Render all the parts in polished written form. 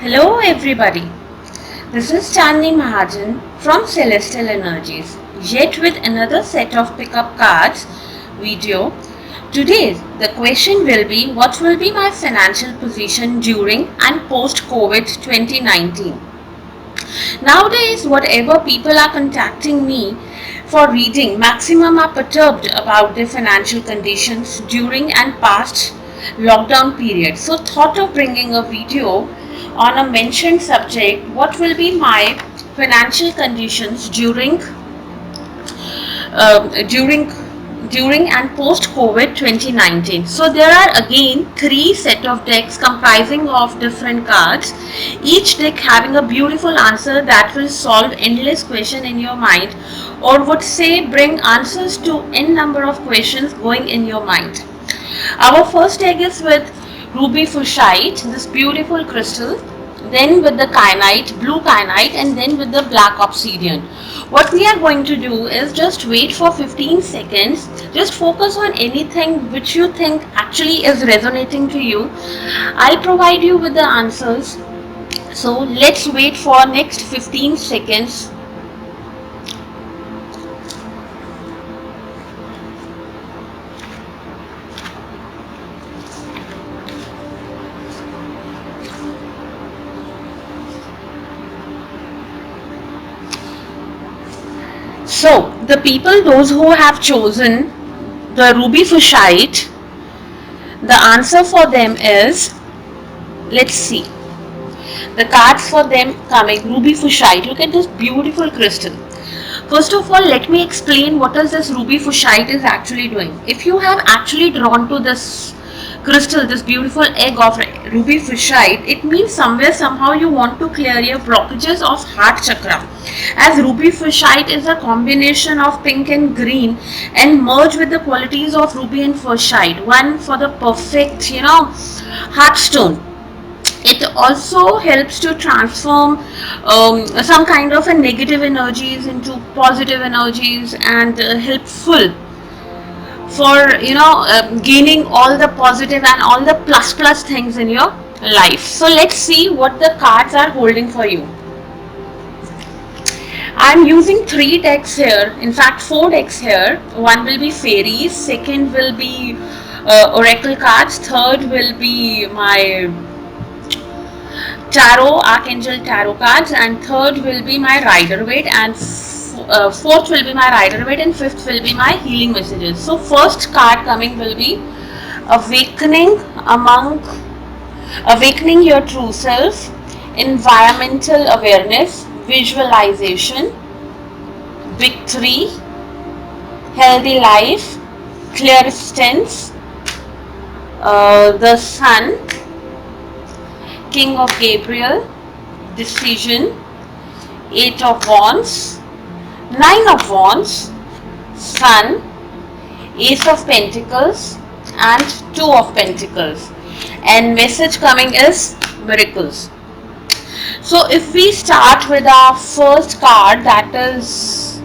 Hello everybody, this is Chandni Mahajan from Celestial Energies, yet with another set of pickup cards video. Today the question will be, what will be my financial position during and post COVID 2019? Nowadays, whatever people are contacting me for reading, maximum are perturbed about their financial conditions during and past lockdown period. So, thought of bringing a video on a mentioned subject, what will be my financial conditions during and post COVID 2019. So there are again three set of decks comprising of different cards, each deck having a beautiful answer that will solve endless question in your mind, or would say bring answers to n number of questions going in your mind. Our first deck is with ruby fuchsite, this beautiful crystal, then with the kyanite, blue kyanite, and then with the black obsidian. What we are going to do is just wait for 15 seconds, just focus on anything which you think actually is resonating to you. I'll provide you with the answers. So let's wait for next 15 seconds. So the people, those who have chosen the ruby fuchsite, the answer for them is, let's see, the cards for them coming ruby fuchsite. Look at this beautiful crystal. First of all, let me explain what is this ruby fuchsite is actually doing. If you have actually drawn to this crystal, this beautiful egg of ruby fuchsite, it means somewhere somehow you want to clear your blockages of heart chakra, as ruby fuchsite is a combination of pink and green and merge with the qualities of ruby and fuchsite, one for the perfect heart stone. It also helps to transform some kind of a negative energies into positive energies, and helpful for gaining all the positive and all the plus things in your life. So let's see what the cards are holding for you. I'm using three decks here, in fact four decks here. One will be fairies, second will be oracle cards, third will be my tarot, archangel tarot cards, and third will be my rider waite, and fourth will be my rider waite, and fifth will be my healing messages. So first card coming will be awakening awakening your true self, environmental awareness, visualization, victory, healthy life, clear stance, the sun, King of Gabriel, decision, 8 of wands, 9 of wands, sun, ace of pentacles, and 2 of pentacles. And message coming is miracles. So if we start with our first card, that is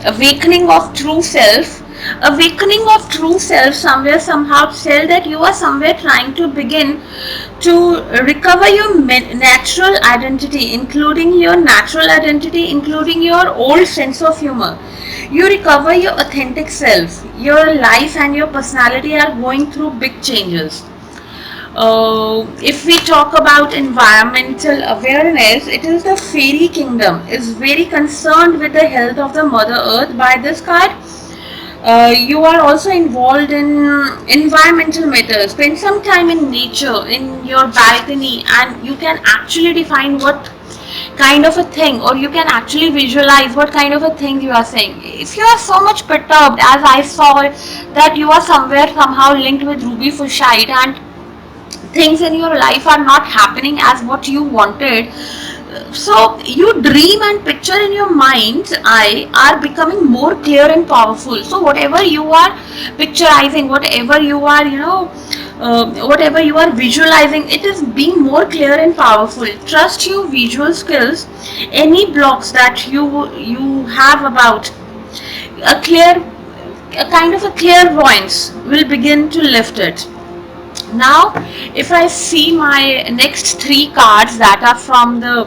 awakening of true self. Awakening of true self somewhere somehow tell that you are somewhere trying to begin to recover your natural identity, including your old sense of humor. You recover your authentic self. Your life and your personality are going through big changes. If we talk about environmental awareness, it is the fairy kingdom is very concerned with the health of the mother earth by this card. You are also involved in environmental matters. Spend some time in nature, in your balcony, and you can actually define what kind of a thing, or you can actually visualize what kind of a thing you are saying. If you are so much perturbed, as I saw that you are somewhere somehow linked with ruby fuchsite, and things in your life are not happening as what you wanted, so you dream and picture in your mind's eye are becoming more clear and powerful. So whatever you are picturizing, whatever you are whatever you are visualizing, it is being more clear and powerful. Trust your visual skills. Any blocks that you have about a kind of a clairvoyance will begin to lift it. Now, if I see my next three cards that are from the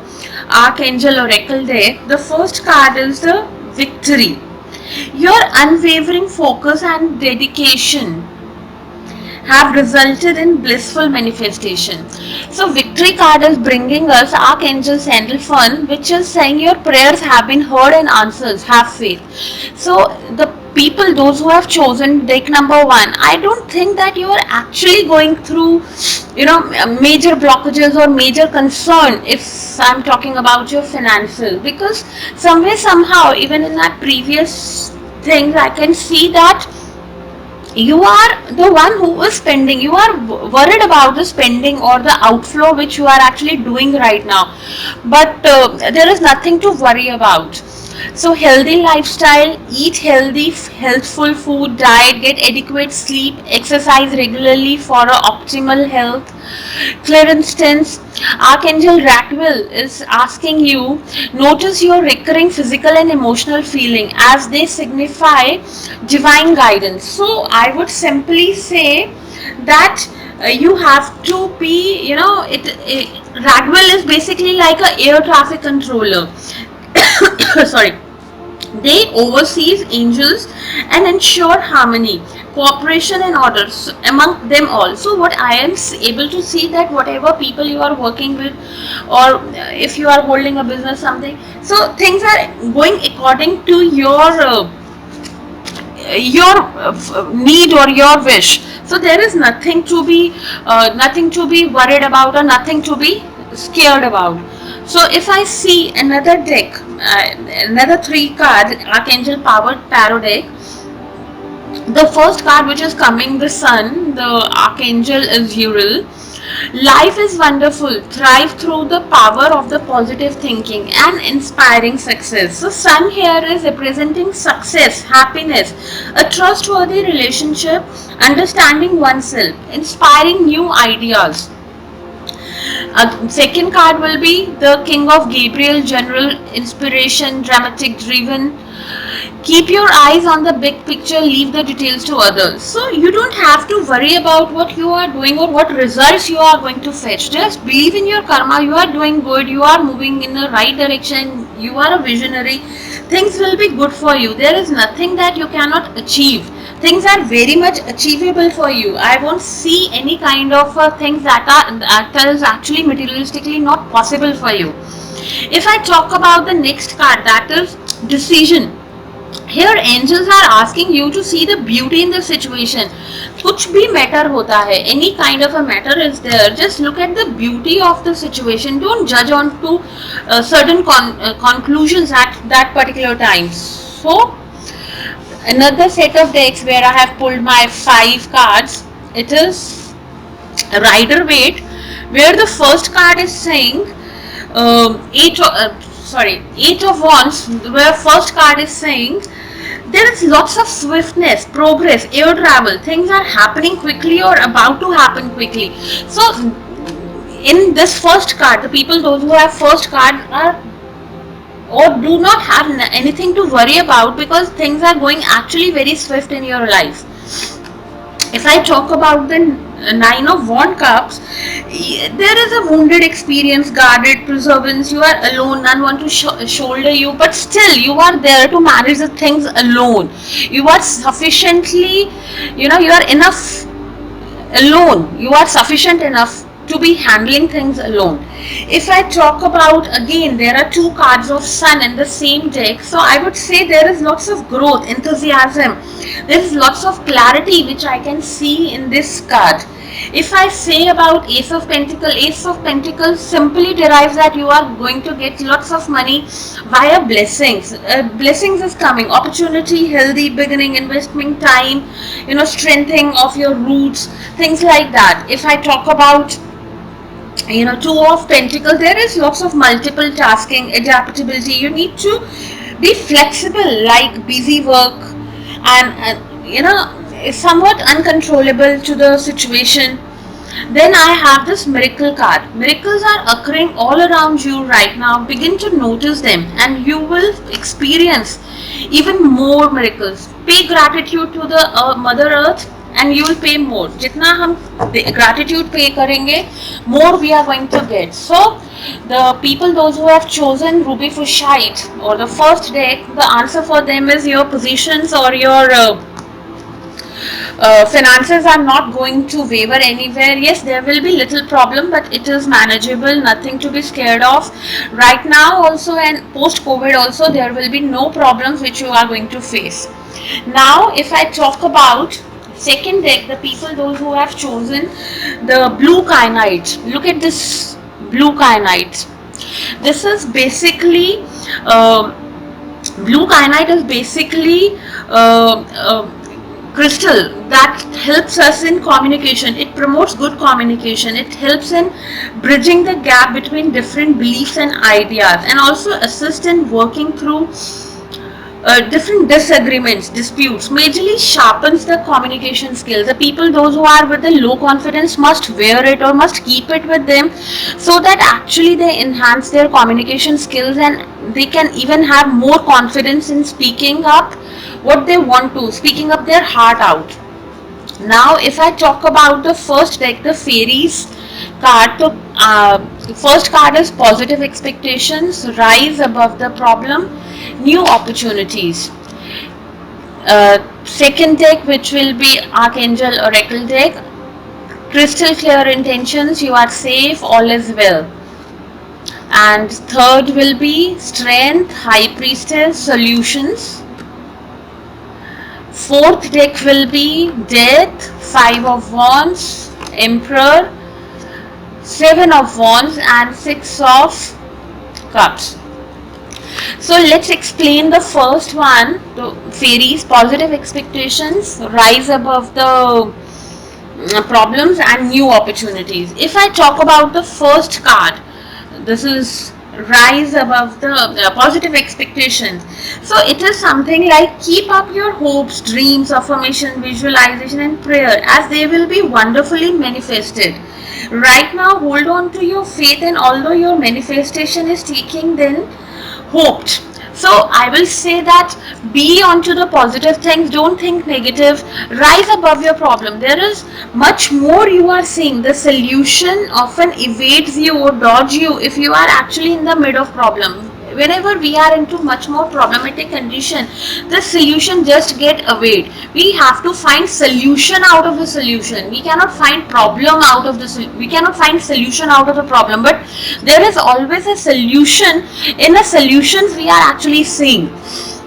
Archangel Oracle deck, the first card is the Victory. Your unwavering focus and dedication have resulted in blissful manifestation. So victory card is bringing us Archangel Sandalphon, which is saying your prayers have been heard and answers. Have faith. So the people, those who have chosen deck number one, I don't think that you are actually going through, major blockages or major concern if I'm talking about your finances, because somewhere somehow even in that previous things I can see that you are the one who is spending, you are worried about the spending or the outflow which you are actually doing right now, but there is nothing to worry about. So healthy lifestyle, eat healthy healthful food, diet, get adequate sleep, exercise regularly for optimal health. For instance, Archangel Raquel is asking you, notice your recurring physical and emotional feeling as they signify divine guidance. So I would simply say that you have to be, Raquel is basically like a air traffic controller. Sorry. They oversees angels and ensure harmony, cooperation and order among them all. So what I am able to see that whatever people you are working with, or if you are holding a business something, so things are going according to your need or your wish. So there is nothing to be worried about or nothing to be scared about. So if I see another deck, another three cards, Archangel Powered Tarot deck, the first card which is coming, the Sun, the Archangel is Uriel. Life is wonderful. Thrive through the power of the positive thinking and inspiring success. So Sun here is representing success, happiness, a trustworthy relationship, understanding oneself, inspiring new ideas. Second card will be the King of Gabriel, general inspiration, dramatic driven. Keep your eyes on the big picture, leave the details to others. So you don't have to worry about what you are doing or what results you are going to fetch. Just believe in your karma, you are doing good, you are moving in the right direction, you are a visionary. Things will be good for you. There is nothing that you cannot achieve. Things are very much achievable for you. I won't see any kind of things that is actually materialistically not possible for you. If I talk about the next card, that is decision. Here angels are asking you to see the beauty in the situation. कुछ भी matter होता है, any kind of a matter is there, just look at the beauty of the situation. Don't judge on to certain conclusions at that particular time. So another set of decks where I have pulled my 5 cards, it is Rider Waite, where the first card is saying Eight of Wands, where first card is saying there is lots of swiftness, progress, air travel, things are happening quickly or about to happen quickly. So in this first card, the people, those who have first card are or do not have anything to worry about, because things are going actually very swift in your life. If I talk about the Nine of Wand Cups, there is a wounded experience, guarded preservance. You are alone, none want to shoulder you, but still you are there to manage the things alone. You are sufficiently, you are enough alone. You are sufficient enough to be handling things alone. If I talk about, again, there are 2 cards of Sun in the same deck, so I would say there is lots of growth, enthusiasm, there is lots of clarity which I can see in this card. If I say about Ace of Pentacles simply derives that you are going to get lots of money via blessings. Blessings is coming, opportunity, healthy beginning, investment time, strengthening of your roots, things like that. If I talk about Two of Pentacles, there is lots of multiple tasking, adaptability. You need to be flexible, like busy work, and somewhat uncontrollable to the situation. Then I have this miracle card. Miracles are occurring all around you right now. Begin to notice them and you will experience even more miracles. Pay gratitude to the Mother Earth and you will pay more. जितना हम gratitude pay करेंगे, more we are going to get. So the people, those who have chosen Ruby Fushite or the first deck, the answer for them is your positions or your finances are not going to waver anywhere. Yes, there will be little problem, but it is manageable, nothing to be scared of. Right now also, and post COVID also, there will be no problems which you are going to face. Now if I talk about second deck, the people, those who have chosen the blue kyanite, look at this blue kyanite. This is basically blue kyanite is basically crystal that helps us in communication. It promotes good communication. It helps in bridging the gap between different beliefs and ideas, and also assist in working through different disagreements, disputes. Majorly sharpens the communication skills. The people, those who are with the low confidence, must wear it or must keep it with them, so that actually they enhance their communication skills and they can even have more confidence in speaking up what they want to, speaking up their heart out. Now if I talk about the first deck, the fairies card, the first card is positive expectations, rise above the problem, new opportunities. Second deck, which will be Archangel Oracle deck, crystal clear intentions, you are safe, all is well. And third will be strength, high priestess, solutions. Fourth deck will be death, 5 of wands, emperor, 7 of wands and 6 of cups. So let's explain the first one, the fairies, positive expectations, rise above the problems and new opportunities. If I talk about the first card, this is rise above the positive expectations. So it is something like keep up your hopes, dreams, affirmation, visualization and prayer, as they will be wonderfully manifested. Right now hold on to your faith, and although your manifestation is taking then hoped. So I will say that be onto the positive things, don't think negative, rise above your problem. There is much more you are seeing. The solution often evades you or dodge you if you are actually in the mid of problem. Whenever we are into much more problematic condition, the solution just get evade. We have to find solution out of the solution. We cannot find problem out of the we cannot find solution out of the problem, but there is always a solution in the solutions we are actually seeing.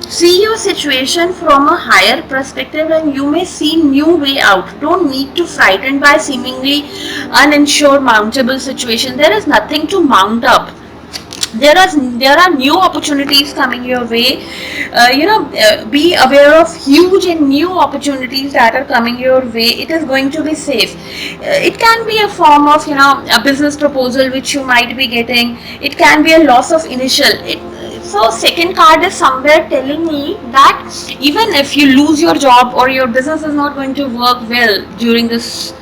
See your situation from a higher perspective and you may see new way out. Don't need to frightened by seemingly uninsured mountable situation. There is nothing to mount up. There are new opportunities coming your way. Be aware of huge and new opportunities that are coming your way. It is going to be safe. It can be a form of a business proposal which you might be getting. It can be a loss of initial. So second card is somewhere telling me that even if you lose your job or your business is not going to work well during this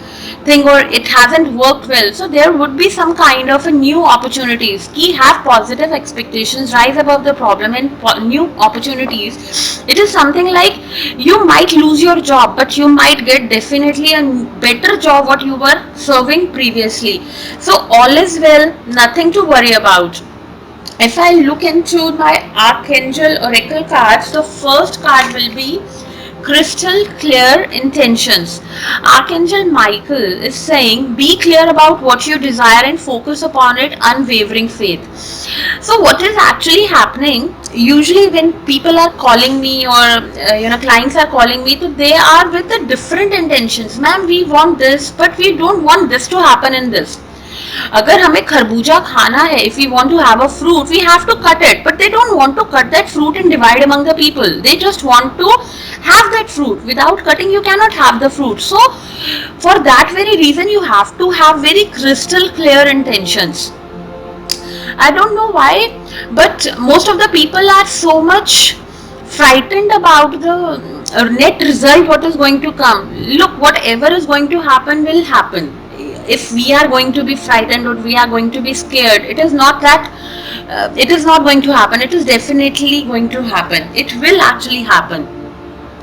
thing, or it hasn't worked well, so there would be some kind of a new opportunities. Key, have positive expectations, rise above the problem and new opportunities. It is something like you might lose your job, but you might get definitely a better job what you were serving previously. So all is well, nothing to worry about. If I look into my Archangel Oracle cards, the first card will be crystal clear intentions. Archangel Michael is saying be clear about what you desire and focus upon it, unwavering faith. So what is actually happening, usually when people are calling me or clients are calling me, so they are with the different intentions. Ma'am, we want this but we don't want this to happen in this. अगर हमें खरबूजा खाना है, if we want to have a fruit, we have to cut it, but they don't want to cut that fruit and divide among the people. They just want to have that fruit. Without cutting, you cannot have the fruit. So for that very reason, you have to have very crystal clear intentions. I don't know why, but most of the people are so much frightened about the net result, what is going to come. Look, whatever is going to happen will happen. If we are going to be frightened or we are going to be scared, it is not that it is not going to happen. It is definitely going to happen. It will actually happen.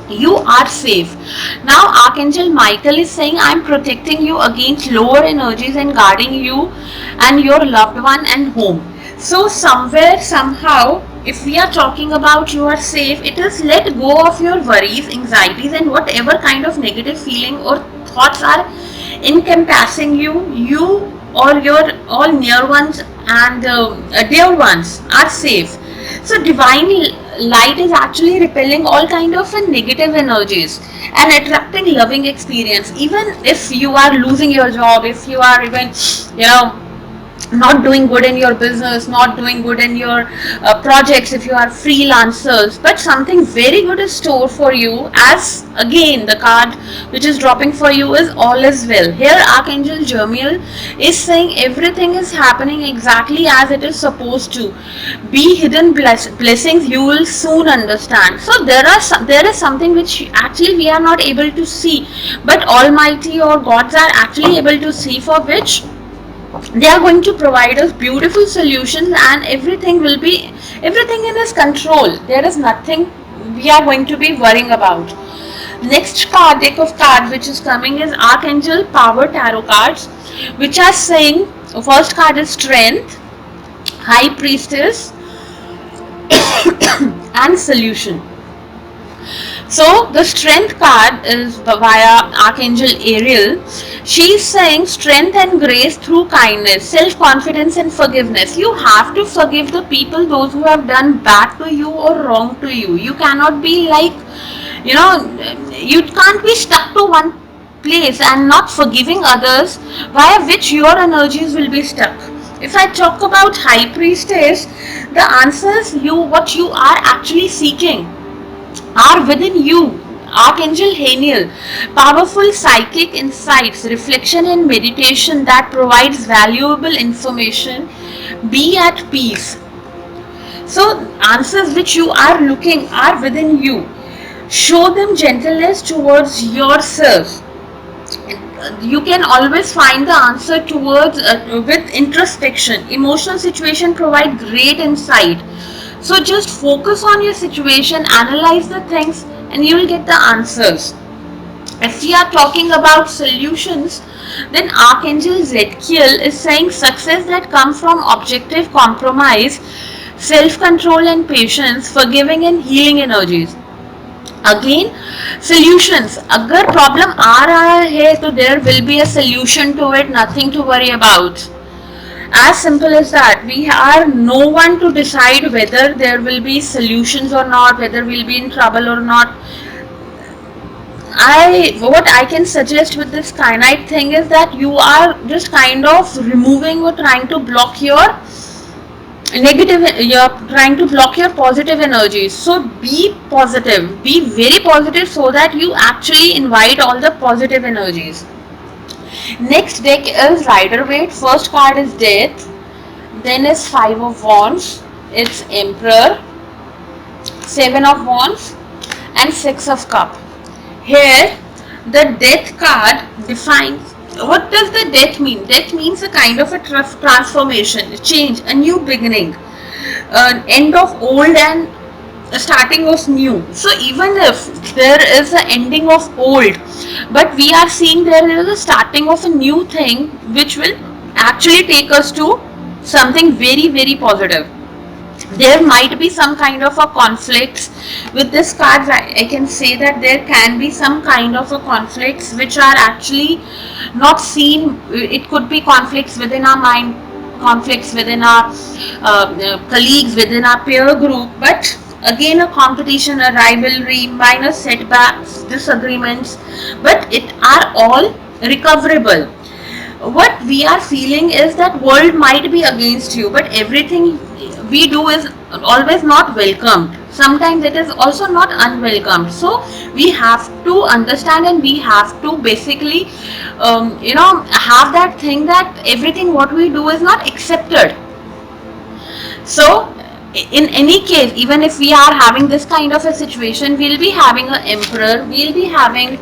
You are safe. Now Archangel Michael is saying, I am protecting you against lower energies and guarding you and your loved one and home. So somewhere, somehow, if we are talking about you are safe, it is let go of your worries, anxieties, and whatever kind of negative feeling or thoughts are encompassing you or your all near ones and dear ones are safe. So divine light is actually repelling all kind of negative energies and attracting loving experience. Even if you are losing your job, if you are even, you know, not doing good in your business, not doing good in your projects, if you are freelancers, but something very good is stored for you. As again, the card which is dropping for you is all is well. Here Archangel Jermiel is saying everything is happening exactly as it is supposed to be. Hidden blessings you will soon understand. So there is something which actually we are not able to see, but Almighty or gods are actually able to see, for which they are going to provide us beautiful solutions, and everything in his control. There is nothing we are going to be worrying about. Next card, deck of cards which is coming is Archangel Power Tarot cards, which are saying first card is Strength, High Priestess, and Solution. So the strength card is via Archangel Ariel. She is saying strength and grace through kindness, self-confidence and forgiveness. You have to forgive the people, those who have done bad to you or wrong to you. You cannot be like, you know, you can't be stuck to one place and not forgiving others, via which your energies will be stuck. If I talk about High Priestess, the answers what you are actually seeking are within you. Archangel Haniel, powerful psychic insights, reflection and meditation that provides valuable information. Be at peace. So answers which you are looking are within you. Show them gentleness towards yourself. You can always find the answer towards with introspection. Emotional situation provide great insight. So just focus on your situation, analyze the things, and you will get the answers. If we are talking about solutions, then Archangel Zadkiel is saying success that comes from objective compromise, self-control and patience, forgiving and healing energies. Again, solutions. अगर problem आ रहा है तो there will be a solution to it, nothing to worry about. As simple as that. We are no one to decide whether there will be solutions or not, whether we'll be in trouble or not. What I can suggest with this kyanite thing is that you are just kind of removing or trying to block your negative, you're trying to block your positive energies. So be positive, be very positive, so that you actually invite all the positive energies. Next deck is Rider Waite. First card is Death, then is Five of Wands, it's Emperor, Seven of Wands, and Six of Cup. Here the Death card defines, what does the death mean? Death means a kind of a transformation, a change, a new beginning, an end of old and a starting of new. So even if there is an ending of old, but we are seeing there is a starting of a new thing which will actually take us to something very, very positive. There might be some kind of a conflicts with this card. I can say that there can be some kind of a conflicts which are actually not seen. It could be conflicts within our mind, conflicts within our colleagues, within our peer group, but again a competition, a rivalry, minor setbacks, disagreements, but it are all recoverable. What we are feeling is that world might be against you, but everything we do is always not welcomed. Sometimes it is also not unwelcomed. So we have to understand, and we have to basically have that thing that everything what we do is not accepted. So in any case, even if we are having this kind of a situation, we'll be having an Emperor, we'll be having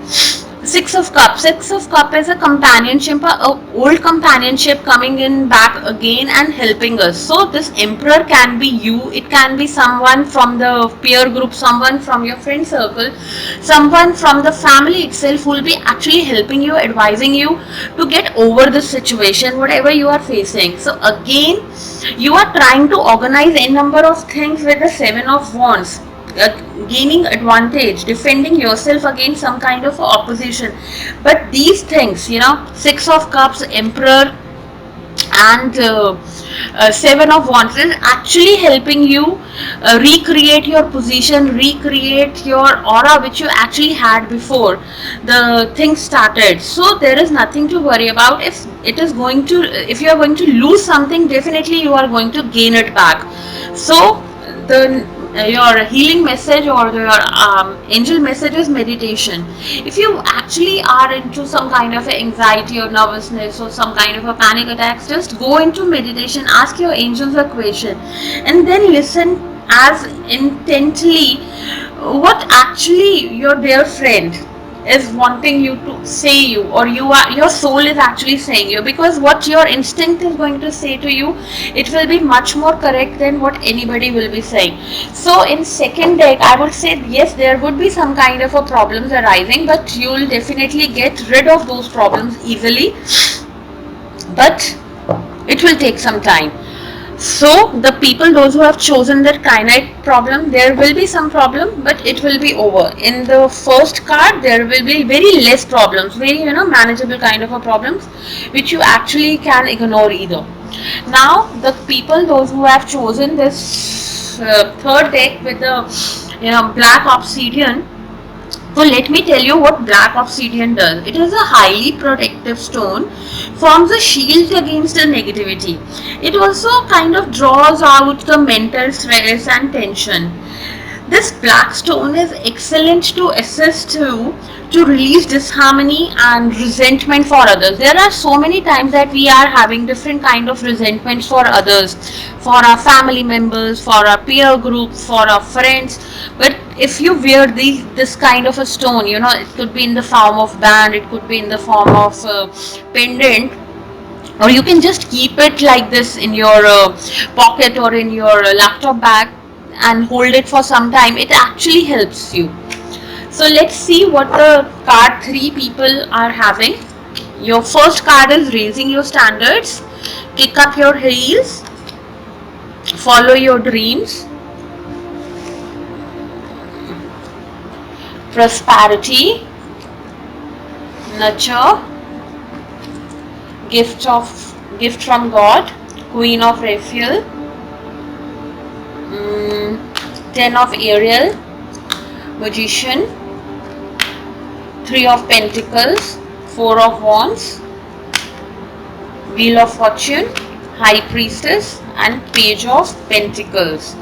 Six of Cups. Six of Cup is a companionship, a old companionship coming in back again and helping us. So this Emperor can be you. It can be someone from the peer group, someone from your friend circle, someone from the family itself who will be actually helping you, advising you to get over the situation, whatever you are facing. So again, you are trying to organize a number of things with the Seven of Wands, uh, gaining advantage, defending yourself against some kind of opposition. But these things, Six of Cups, Emperor, and Seven of Wands is actually helping you recreate your position, recreate your aura which you actually had before the thing started. So there is nothing to worry about. If you are going to lose something, definitely you are going to gain it back. So the your healing message or your angel message is meditation. If you actually are into some kind of anxiety or nervousness or some kind of a panic attacks, just go into meditation, ask your angels a question, and then listen as intently what actually your dear friend is wanting you to say you, or your soul is actually saying you, because what your instinct is going to say to you, it will be much more correct than what anybody will be saying. So in second deck, I would say yes, there would be some kind of a problems arising, but you will definitely get rid of those problems easily, but it will take some time. So the people, those who have chosen that kyanite problem, there will be some problem, but it will be over. In the first card, there will be very less problems, very manageable kind of a problems, which you actually can ignore either. Now the people, those who have chosen this third deck with the black obsidian. So let me tell you what black obsidian does. It is a highly protective stone, forms a shield against the negativity. It also kind of draws out the mental stress and tension. This black stone is excellent to assist you to release disharmony and resentment for others. There are so many times that we are having different kind of resentments for others, for our family members, for our peer group, for our friends. But if you wear this kind of a stone, it could be in the form of band, it could be in the form of pendant, or you can just keep it like this in your pocket or in your laptop bag and hold it for some time. It actually helps you. So let's see what the card 3 people are having. Your first card is raising your standards, kick up your heels, follow your dreams, prosperity, nurture, gift from God, Queen of Raphael, 10 of Ariel, Magician, 3 of Pentacles, 4 of Wands, Wheel of Fortune, High Priestess, and Page of Pentacles.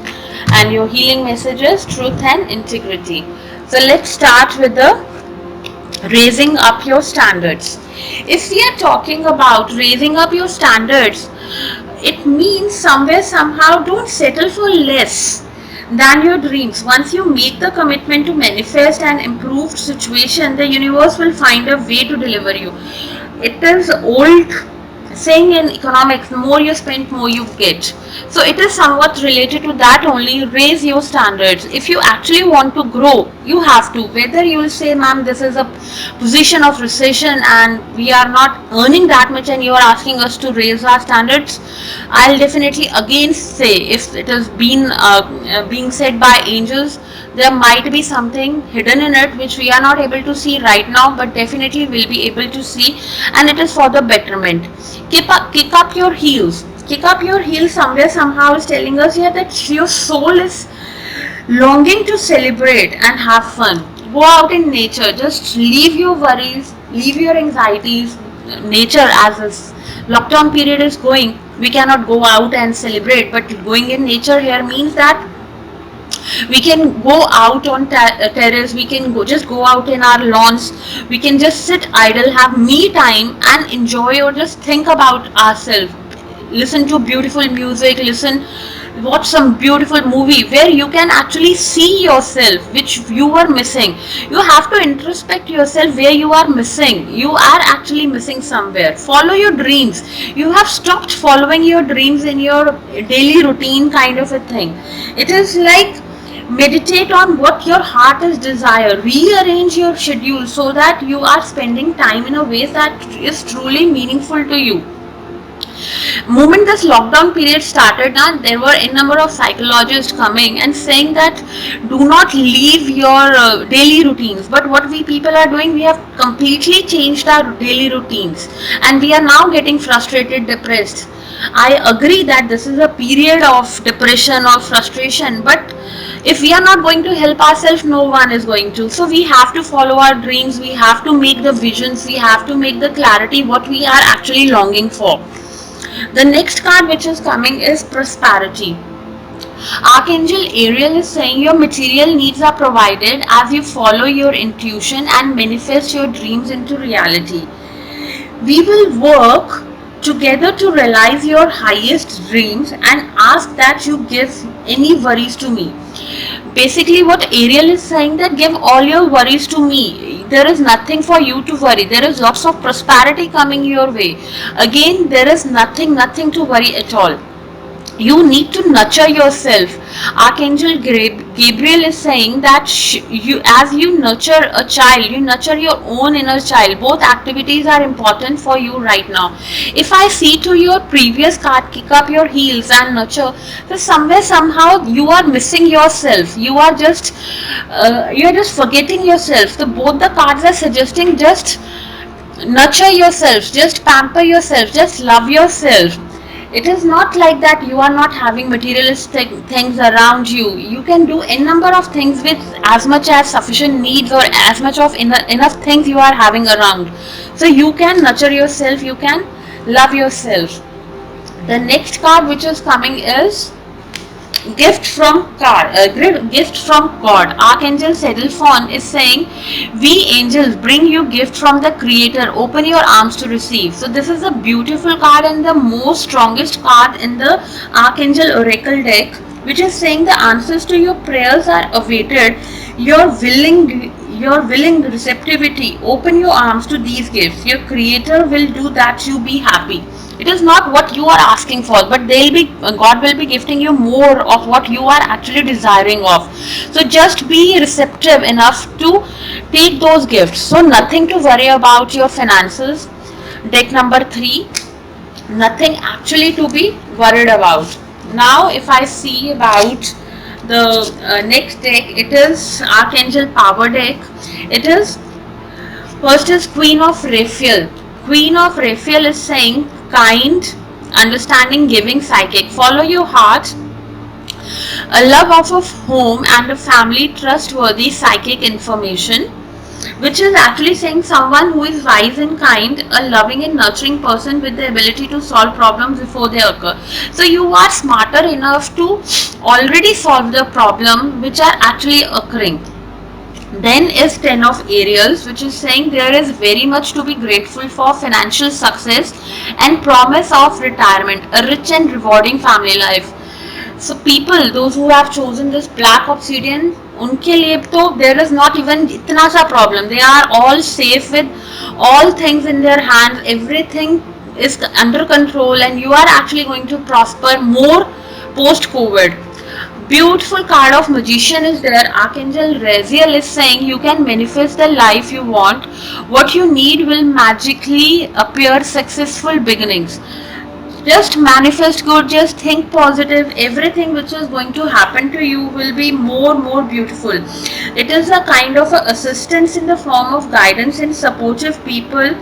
And your healing messages, truth and integrity. So let's start with the raising up your standards. If we are talking about raising up your standards, it means somewhere somehow don't settle for less than your dreams. Once you make the commitment to manifest an improved situation, the universe will find a way to deliver you. It is old saying in economics, the more you spend, more you get. So it is somewhat related to that only. Raise your standards. If you actually want to grow, you have to. Whether you will say, ma'am, this is a position of recession and we are not earning that much and you are asking us to raise our standards, I'll definitely again say, if it has been being said by angels, there might be something hidden in it which we are not able to see right now, but definitely will be able to see, and it is for the betterment. Kick up your heels. Kick up your heels somewhere somehow is telling us here that your soul is longing to celebrate and have fun. Go out in nature. Just leave your worries, leave your anxieties. Nature, as this lockdown period is going, we cannot go out and celebrate, but going in nature here means that we can go out on terrace, we can just go out in our lawns, we can just sit idle, have me time and enjoy, or just think about ourselves, listen to beautiful music, listen watch some beautiful movie where you can actually see yourself which you were missing. You have to introspect yourself where you are missing. You are actually missing somewhere. Follow your dreams. You have stopped following your dreams in your daily routine kind of a thing. It is like meditate on what your heart is desire. Rearrange your schedule so that you are spending time in a way that is truly meaningful to you. Moment this lockdown period started, there were a number of psychologists coming and saying that do not leave your daily routines. But what we people are doing, we have completely changed our daily routines, and we are now getting frustrated, depressed. I agree that this is a period of depression or frustration, but if we are not going to help ourselves, no one is going to. So we have to follow our dreams, we have to make the visions, we have to make the clarity what we are actually longing for. The next card which is coming is prosperity. Archangel Ariel is saying your material needs are provided as you follow your intuition and manifest your dreams into reality. We will work together to realize your highest dreams and ask that you give any worries to me. Basically, what Ariel is saying, that give all your worries to me. There is nothing for you to worry. There is lots of prosperity coming your way. Again, there is nothing to worry at all. You need to nurture yourself. Archangel Gabriel is saying that you, as you nurture a child, you nurture your own inner child. Both activities are important for you right now. If I see to your previous card, kick up your heels and nurture, so somewhere somehow you are missing yourself. You are just forgetting yourself. So both the cards are suggesting just nurture yourself, just pamper yourself, just love yourself. It is not like that you are not having materialistic things around you. You can do a number of things with as much as sufficient needs or as much of enough things you are having around. So you can nurture yourself, you can love yourself. The next card which is coming is gift from God. Archangel Sedilphon is saying, we angels bring you gift from the creator, open your arms to receive. So this is a beautiful card and the most strongest card in the Archangel Oracle deck, which is saying the answers to your prayers are awaited. Your willing receptivity, open your arms to these gifts. Your creator will do that, you be happy. It is not what you are asking for, but God will be gifting you more of what you are actually desiring of. So just be receptive enough to take those gifts. So nothing to worry about your finances. Deck number 3, nothing actually to be worried about. Now if I see about the next deck, it is Archangel Power deck. It is first is Queen of Raphael. Queen of Raphael is saying kind, understanding, giving, psychic. Follow your heart. A love of a home and a family, trustworthy psychic information, which is actually saying someone who is wise and kind, a loving and nurturing person with the ability to solve problems before they occur. So you are smarter enough to already solve the problem which are actually occurring. Then is 10 of Ariels, which is saying there is very much to be grateful for, financial success and promise of retirement, a rich and rewarding family life. So people, those who have chosen this black obsidian, उनके लिए तो there is not even इतना सा problem. They are all safe with all things in their hands. Everything is under control, and you are actually going to prosper more post COVID. Beautiful card of Magician is there. Archangel Raziel is saying you can manifest the life you want. What you need will magically appear, successful beginnings. Just manifest good, just think positive. Everything which is going to happen to you will be more beautiful. It is a kind of a assistance in the form of guidance, and supportive people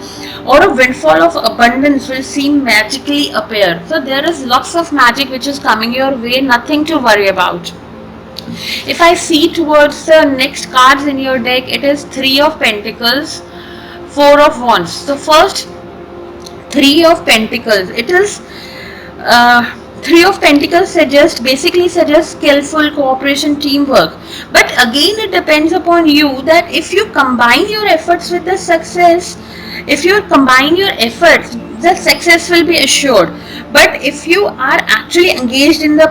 or a windfall of abundance will seem magically appear. So there is lots of magic which is coming your way, nothing to worry about. If I see towards the next cards in your deck, it is 3 of Pentacles, 4 of Wands. So first, 3 of Pentacles. It is 3 of Pentacles basically suggests skillful cooperation, teamwork. But again, it depends upon you that if you combine your efforts with the success, if you combine your efforts the success will be assured. But if you are actually engaged in the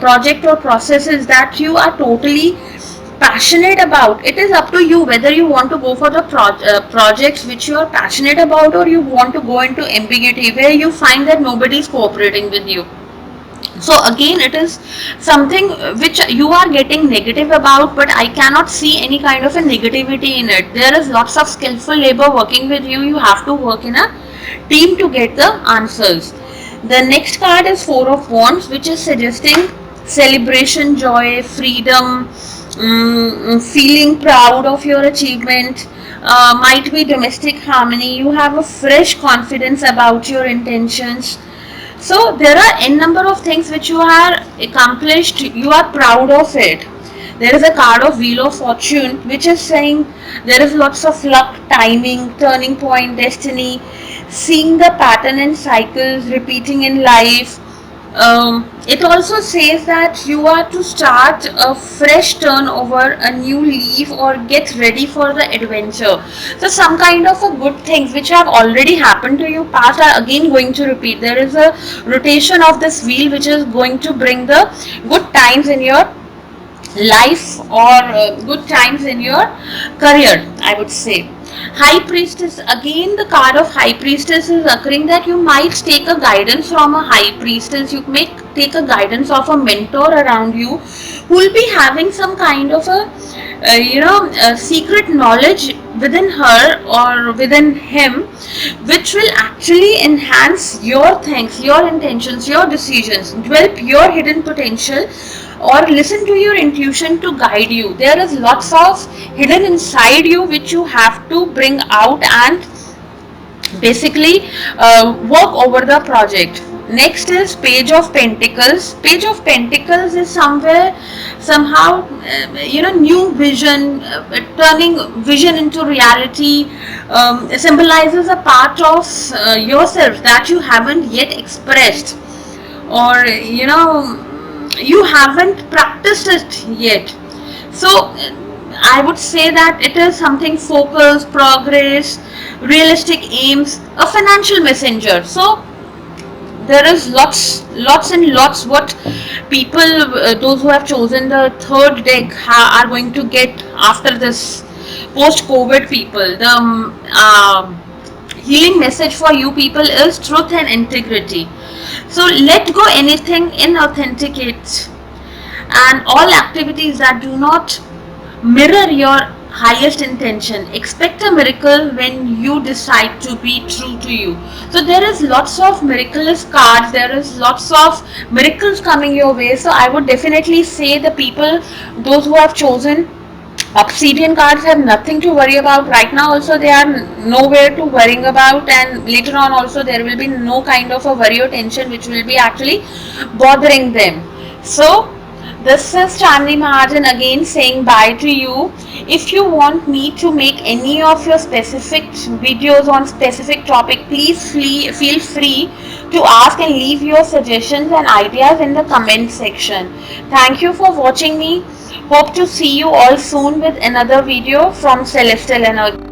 project or processes that you are totally passionate about, it is up to you whether you want to go for the projects which you are passionate about, or you want to go into ambiguity where you find that nobody is cooperating with you. So again, it is something which you are getting negative about, but I cannot see any kind of a negativity in it. There is lots of skillful labor working with you. You have to work in a team to get the answers. The next card is Four of Wands, which is suggesting celebration, joy, freedom, feeling proud of your achievement. Might be domestic harmony. You have a fresh confidence about your intentions. So there are n number of things which you are accomplished, you are proud of it. There is a card of Wheel of Fortune which is saying there is lots of luck, timing, turning point, destiny, seeing the pattern and cycles repeating in life. It also says that you are to start a fresh turnover, a new leaf, or get ready for the adventure. So some kind of a good things which have already happened to you past are again going to repeat. There is a rotation of this wheel which is going to bring the good times in your life, or good times in your career, I would say. High Priestess, again the card of High Priestess is occurring that you might take a guidance from a High Priestess. You may take a guidance of a mentor around you who will be having some kind of a secret knowledge within her or within him, which will actually enhance your things, your intentions, your decisions, develop your hidden potential, or listen to your intuition to guide you. There is lots of hidden inside you which you have to bring out and basically work over the project. Next is Page of Pentacles. Page of Pentacles is somehow new vision, turning vision into reality, symbolizes a part of yourself that you haven't yet expressed, or you haven't practiced it yet. So I would say that it is something focus, progress, realistic aims, a financial messenger. So there is lots and lots what people, those who have chosen the third deck, are going to get after this post-COVID people. The healing message for you people is truth and integrity. So let go anything inauthenticate and all activities that do not mirror your highest intention. Expect a miracle when you decide to be true to you. So there is lots of miraculous cards, there is lots of miracles coming your way. So I would definitely say the people, those who have chosen obsidian cards, have nothing to worry about. Right now also they are nowhere to worrying about, and later on also there will be no kind of a worry or tension which will be actually bothering them. So this is Chandni Mahajan again saying bye to you. If you want me to make any of your specific videos on specific topic, please feel free to ask and leave your suggestions and ideas in the comment section. Thank you for watching me. Hope to see you all soon with another video from Celestial Energy.